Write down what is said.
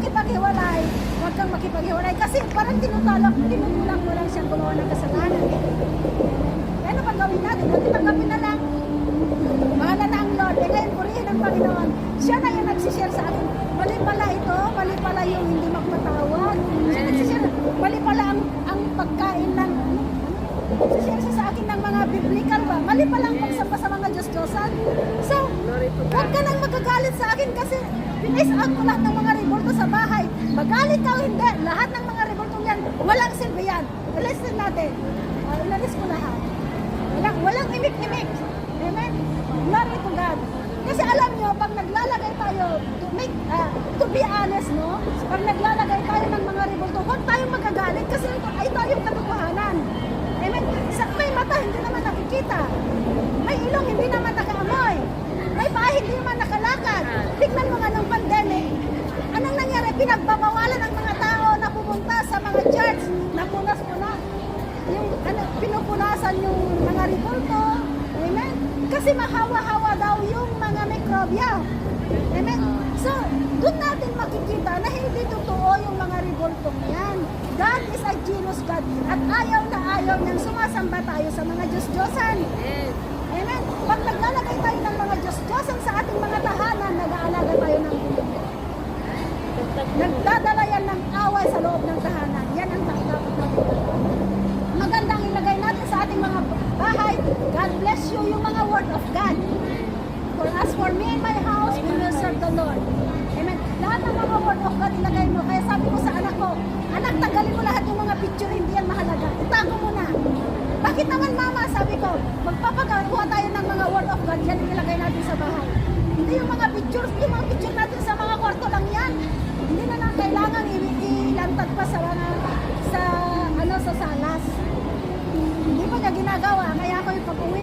makipaghiwalay, huwag kang makipaghiwalay. Kasi parang tinutulak mo lang siya gumawa ng kasalanan. Ano pang gawin natin? Hindi tanggapin na lang. Bahala na ang Lord. Ngayon, purihin ang Panginoon. Siya na yung nagsishare sa akin. Mali pala ito, mali pala yung hindi magpatawad. Siya nagsishare, mali pala ang pagkain ng nagsishare siya sa akin ng mga biblical ba. Mali pala ang pagsamba sa mga Diyos-Diyosan. So, huwag ka nang magagalit sa akin kasi pinis out ko lahat ng mga revolto sa bahay. Magalit ka o hindi, lahat ng mga revolto yan, walang silbi yan. Listen natin. Ilalis ko lahat. Walang imik-imik. Amen? Glory to God. Kasi alam nyo, pag naglalagay tayo, to be honest, no? Pag naglalagay tayo ng mga revolto, huwag tayong magagalit kasi ay tayong katotohanan. Amen? May mata, hindi naman nakikita. May ilong, hindi naman nakaamoy. May paa, hindi naman nakalakad. Tignan mo nga ng pandemic. Anong nangyari? Pinagbabawalan ng mga tao na pumunta sa mga church. Napunas-punas. Pinupunasan yung mga revolto. Amen? Kasi mahawa-hawa daw yung mga mikrobya. Amen? So, doon natin makikita na hindi totoo yung mga revoltong yan. God is a jealous God. At ayaw na ayaw niyang sumasamba tayo sa mga Diyos-Diyosan. Amen? Pag naglalagay tayo ng mga Diyos-Diyosan sa ating mga tahanan, nag-aalaga tayo ng mundo. Nagdadala yan ng away sa loob ng tahanan. Yan ang dapat natin. Magandang ilagay natin sa ating mga bahay. God bless you, yung mga word of God. For as for me and my house, we will serve the Lord. Amen. Lahat ng mga word of God ilagay mo. Kaya sabi ko sa anak ko, anak, tanggalin mo lahat yung mga picture, hindi yan mahalaga. Itago mo na. Bakit naman mama? Sabi ko, magpapagawa tayo ng mga word of God, yan yung ilagay natin sa bahay. Hindi yung mga pictures, yung mga picture natin sa mga kwarto lang yan. Hindi na lang kailangan ilantad pa sa salas. Hindi pa niya ginagawa, kaya ako yung pag-uwi.